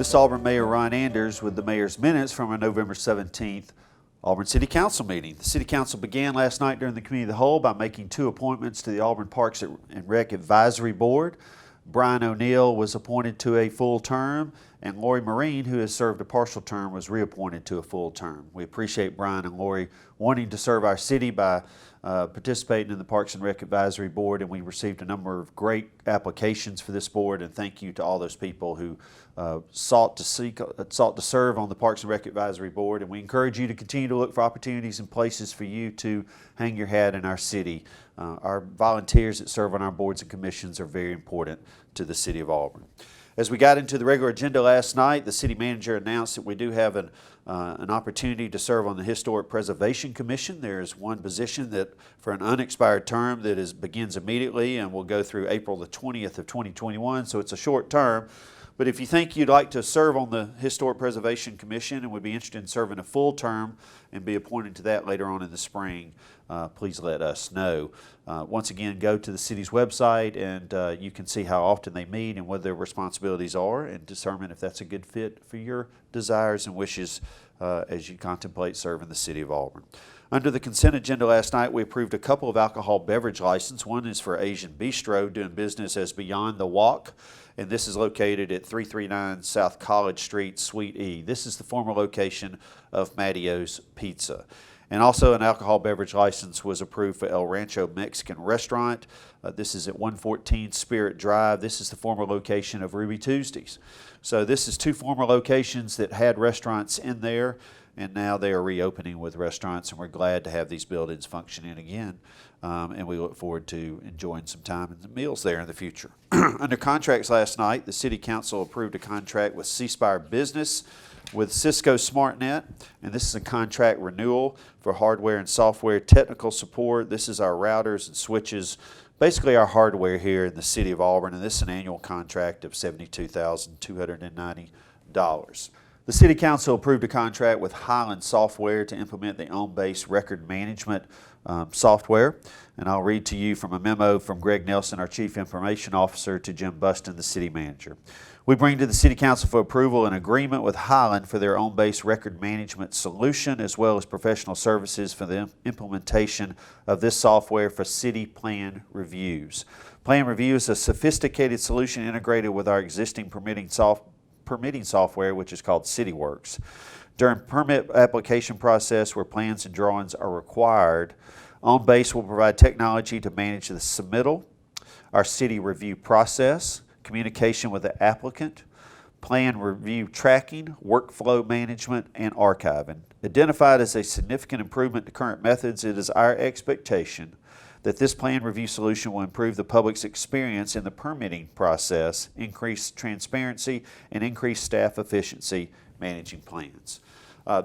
This is Auburn Mayor Ron Anders with the Mayor's Minutes from our November 17th Auburn City Council meeting. The City Council began last night during the Committee of the Whole by making two appointments to the Auburn Parks and Rec Advisory Board. Brian O'Neill was appointed to a full term, and Lori Marine, who has served a partial term, was reappointed to a full term. We appreciate Brian and Lori wanting to serve our city by participating in the Parks and Rec Advisory Board, and we received a number of great applications for this board, and thank you to all those people who sought to serve on the Parks and Rec Advisory Board, and we encourage you to continue to look for opportunities and places for you to hang your hat in our city. Our volunteers that serve on our boards and commissions are very important to the city of Auburn. As we got into the regular agenda last night, the city manager announced that we do have an opportunity to serve on the Historic Preservation Commission. There is one position that for an unexpired term that begins immediately and will go through April the 20th of 2021, so it's a short term. But if you think you'd like to serve on the Historic Preservation Commission and would be interested in serving a full term and be appointed to that later on in the spring, please let us know. Once again, go to the city's website and you can see how often they meet and what their responsibilities are and determine if that's a good fit for your desires and wishes as you contemplate serving the city of Auburn. Under the consent agenda last night, we approved a couple of alcohol beverage licenses. One is for Asian Bistro, doing business as Beyond the Walk, and this is located at 339 South College Street, Suite E. This is the former location of Mattio's Pizza. And also an alcohol beverage license was approved for El Rancho Mexican Restaurant. This is at 114 Spirit Drive. This is the former location of Ruby Tuesdays. So this is two former locations that had restaurants in there, and now they are reopening with restaurants, and we're glad to have these buildings functioning again. And we look forward to enjoying some time and some meals there in the future. Under contracts last night, the City Council approved a contract with C-Spire Business with Cisco SmartNet, and this is a contract renewal for hardware and software technical support. This is our routers and switches, basically our hardware here in the city of Auburn, and this is an annual contract of $72,290. The City Council approved a contract with Highland Software to implement the OnBase record management software. And I'll read to you from a memo from Greg Nelson, our Chief Information Officer, to Jim Buston, the City Manager. We bring to the City Council for approval an agreement with Highland for their OnBase record management solution, as well as professional services for the implementation of this software for city plan reviews. Plan review is a sophisticated solution integrated with our existing permitting software, which is called CityWorks. During permit application process where plans and drawings are required, OnBase will provide technology to manage the submittal, our city review process, communication with the applicant, plan review tracking, workflow management, and archiving. Identified as a significant improvement to current methods, it is our expectation that this plan review solution will improve the public's experience in the permitting process, increase transparency, and increase staff efficiency managing plans.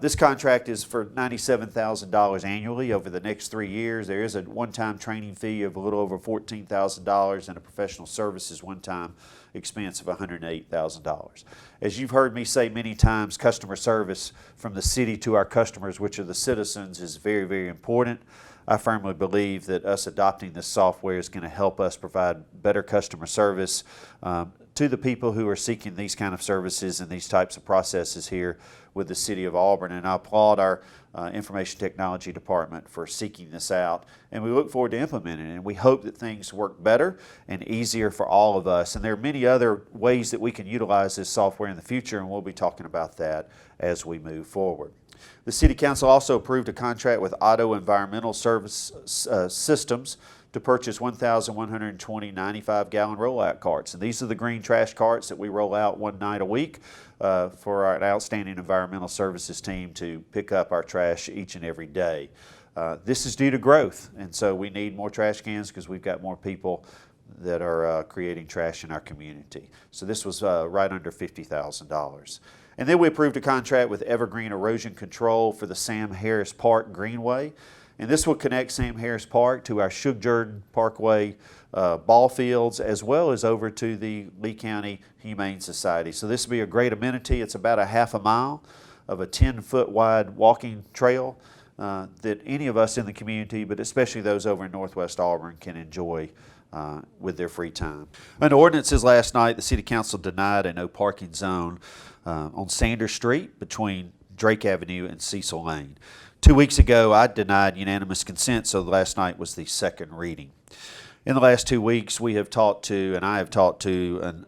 This contract is for $97,000 annually over the next 3 years. There is a one-time training fee of a little over $14,000 and a professional services one-time expense of $108,000. As you've heard me say many times, customer service from the city to our customers, which are the citizens, is very, very important. I firmly believe that us adopting this software is going to help us provide better customer service to the people who are seeking these kind of services and these types of processes here with the City of Auburn. And I applaud our Information Technology Department for seeking this out. And we look forward to implementing it. And we hope that things work better and easier for all of us. And there are many other ways that we can utilize this software in the future, and we'll be talking about that as we move forward. The City Council also approved a contract with Auto Environmental Service Systems to purchase 1,120 95-gallon rollout carts. And these are the green trash carts that we roll out one night a week for our outstanding environmental services team to pick up our trash each and every day. This is due to growth, and so we need more trash cans because we've got more people that are creating trash in our community. So this was right under $50,000. And then we approved a contract with Evergreen Erosion Control for the Sam Harris Park Greenway. And this will connect Sam Harris Park to our Shug Jordan Parkway ball fields, as well as over to the Lee County Humane Society. So this will be a great amenity. It's about a half a mile of a 10-foot wide walking trail that any of us in the community, but especially those over in Northwest Auburn, can enjoy with their free time. Under ordinances last night, the City Council denied a no parking zone on Sanders Street between Drake Avenue and Cecil Lane. 2 weeks ago, I denied unanimous consent, so last night was the second reading. In the last 2 weeks, we have talked to, and I have talked to,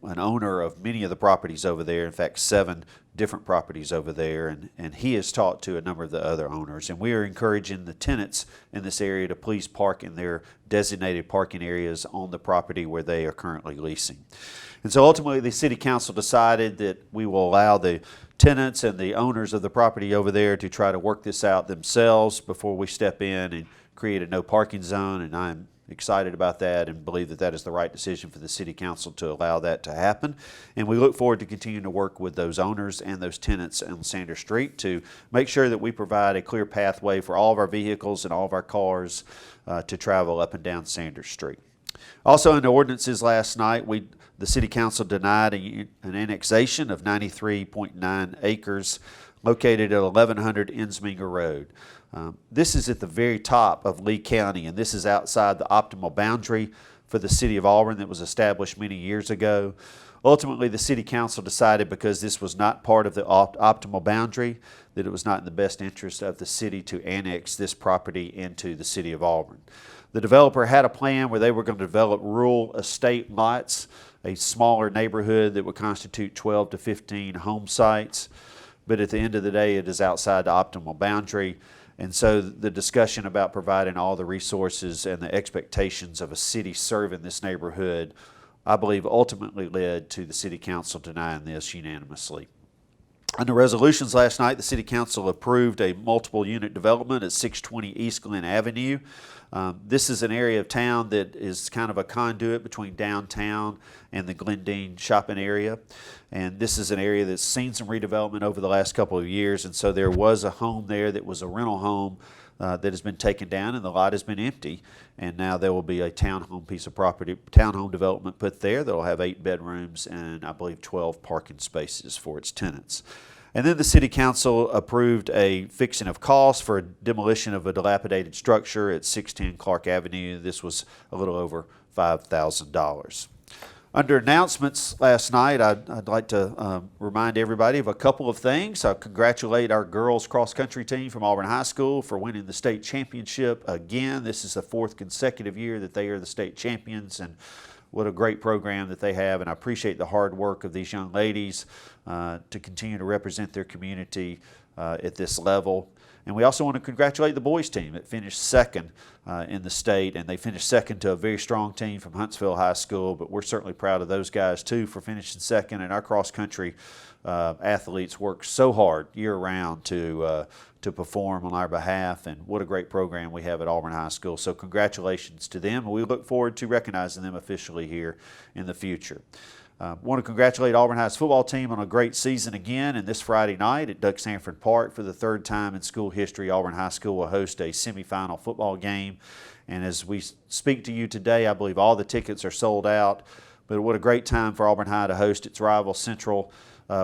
an owner of many of the properties over there, in fact 7 different properties over there, and he has talked to a number of the other owners. And we are encouraging the tenants in this area to please park in their designated parking areas on the property where they are currently leasing. And so ultimately the City Council decided that we will allow the tenants and the owners of the property over there to try to work this out themselves before we step in and create a no parking zone, and I'm excited about that and believe that that is the right decision for the City Council to allow that to happen. And we look forward to continuing to work with those owners and those tenants on Sanders Street to make sure that we provide a clear pathway for all of our vehicles and all of our cars to travel up and down Sanders Street. Also in the ordinances last night, the City Council denied an annexation of 93.9 acres located at 1100 Insminger Road. This is at the very top of Lee County, and this is outside the optimal boundary for the City of Auburn that was established many years ago. Ultimately, the City Council decided, because this was not part of the optimal boundary, that it was not in the best interest of the city to annex this property into the City of Auburn. The developer had a plan where they were going to develop rural estate lots, a smaller neighborhood that would constitute 12 to 15 home sites. But at the end of the day, it is outside the optimal boundary. And so the discussion about providing all the resources and the expectations of a city serving this neighborhood, I believe, ultimately led to the City Council denying this unanimously. Under resolutions last night, the City Council approved a multiple unit development at 620 East Glen Avenue. This is an area of town that is kind of a conduit between downtown and the Glendine shopping area. And this is an area that's seen some redevelopment over the last couple of years. And so there was a home there that was a rental home that has been taken down, and the lot has been empty. And now there will be a townhome piece of property, townhome development put there that will have 8 bedrooms and I believe 12 parking spaces for its tenants. And then the City Council approved a fixing of costs for a demolition of a dilapidated structure at 610 Clark Avenue. This was a little over $5,000. Under announcements last night, I'd like to remind everybody of a couple of things. I congratulate our girls cross-country team from Auburn High School for winning the state championship again. This is the 4th consecutive year that they are the state champions, and what a great program that they have. And I appreciate the hard work of these young ladies to continue to represent their community at this level. And we also want to congratulate the boys team that finished second in the state, and they finished second to a very strong team from Huntsville High School, but we're certainly proud of those guys too for finishing second. And our cross-country athletes work so hard year-round to perform on our behalf, and what a great program we have at Auburn High School. So congratulations to them, and we look forward to recognizing them officially here in the future. I want to congratulate Auburn High's football team on a great season again, and this Friday night at Doug Sanford Park, for the 3rd time in school history, Auburn High School will host a semifinal football game. And as we speak to you today, I believe all the tickets are sold out, but what a great time for Auburn High to host its rival Central,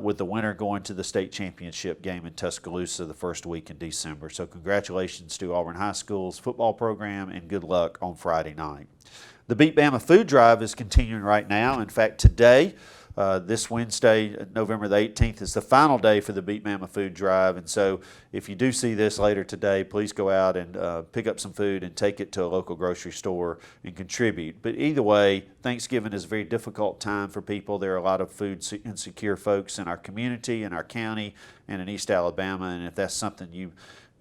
with the winner going to the state championship game in Tuscaloosa the first week in December. So congratulations to Auburn High School's football program, and good luck on Friday night. The Beat Bama food drive is continuing right now. In fact, today, this Wednesday, November the 18th, is the final day for the Beat Bama food drive. And so if you do see this later today, please go out and pick up some food and take it to a local grocery store and contribute. But either way, Thanksgiving is a very difficult time for people. There are a lot of food insecure folks in our community, in our county, and in East Alabama. And if that's something you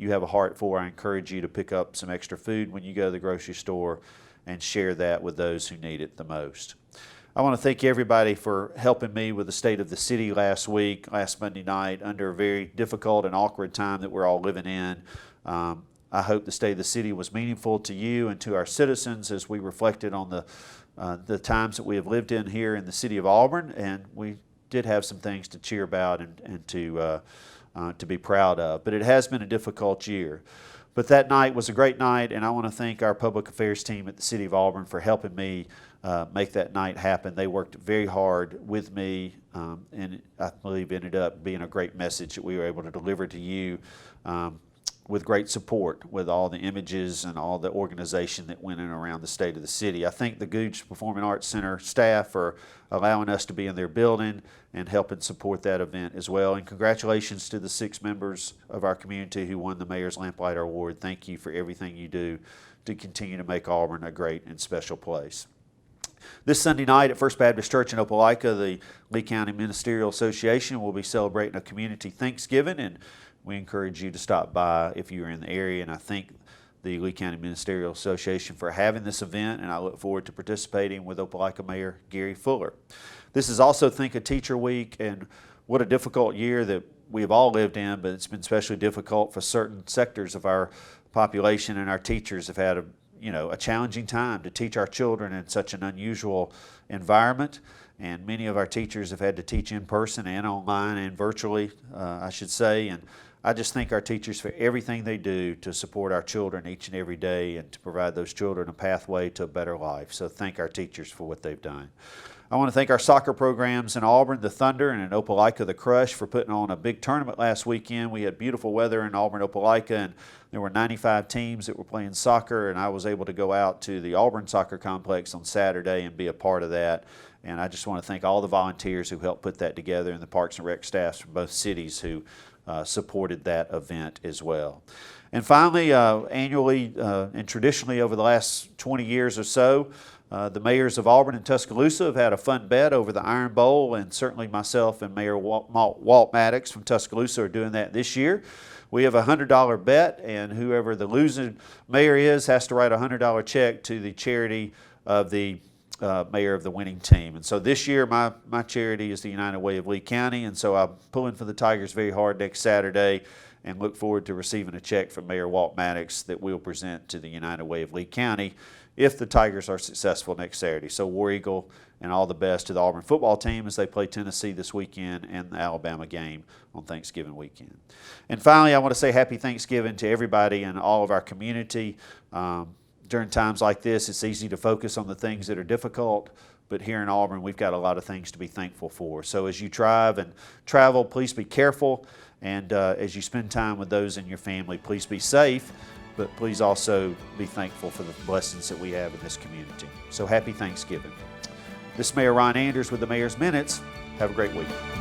have a heart for, I encourage you to pick up some extra food when you go to the grocery store and share that with those who need it the most. I want to thank everybody for helping me with the state of the city last Monday night, under a very difficult and awkward time that we're all living in. I hope the state of the city was meaningful to you and to our citizens as we reflected on the times that we have lived in here in the city of Auburn, and we did have some things to cheer about and to be proud of. But it has been a difficult year. But that night was a great night, and I want to thank our public affairs team at the City of Auburn for helping me make that night happen. They worked very hard with me, and I believe ended up being a great message that we were able to deliver to you with great support, with all the images and all the organization that went in around the state of the city. I thank the Gooch Performing Arts Center staff for allowing us to be in their building and helping support that event as well. And congratulations to the 6 members of our community who won the Mayor's Lamplighter Award. Thank you for everything you do to continue to make Auburn a great and special place. This Sunday night at First Baptist Church in Opelika, the Lee County Ministerial Association will be celebrating a community Thanksgiving, and we encourage you to stop by if you're in the area. And I thank the Lee County Ministerial Association for having this event, and I look forward to participating with Opelika Mayor Gary Fuller. This is also Think a Teacher Week, and what a difficult year that we have all lived in, but it's been especially difficult for certain sectors of our population, and our teachers have had a challenging time to teach our children in such an unusual environment. And many of our teachers have had to teach in person and online and virtually, I should say. And I just thank our teachers for everything they do to support our children each and every day and to provide those children a pathway to a better life. So thank our teachers for what they've done. I want to thank our soccer programs in Auburn, the Thunder, and in Opelika, the Crush, for putting on a big tournament last weekend. We had beautiful weather in Auburn, Opelika, and there were 95 teams that were playing soccer, and I was able to go out to the Auburn Soccer Complex on Saturday and be a part of that. And I just want to thank all the volunteers who helped put that together and the Parks and Rec staffs from both cities who supported that event as well. And finally, annually and traditionally over the last 20 years or so, the mayors of Auburn and Tuscaloosa have had a fun bet over the Iron Bowl, and certainly myself and Mayor Walt Maddox from Tuscaloosa are doing that this year. We have a $100 bet, and whoever the losing mayor is has to write a $100 check to the charity of the mayor of the winning team. And so this year my charity is the United Way of Lee County, and so I'm pulling for the Tigers very hard next Saturday and look forward to receiving a check from Mayor Walt Maddox that we'll present to the United Way of Lee County if the Tigers are successful next Saturday. So War Eagle and all the best to the Auburn football team as they play Tennessee this weekend and the Alabama game on Thanksgiving weekend. And finally, I want to say happy Thanksgiving to everybody in all of our community. During times like this, it's easy to focus on the things that are difficult, but here in Auburn, we've got a lot of things to be thankful for. So as you drive and travel, please be careful, and as you spend time with those in your family, please be safe, but please also be thankful for the blessings that we have in this community. So happy Thanksgiving. This is Mayor Ron Anders with the Mayor's Minutes. Have a great week.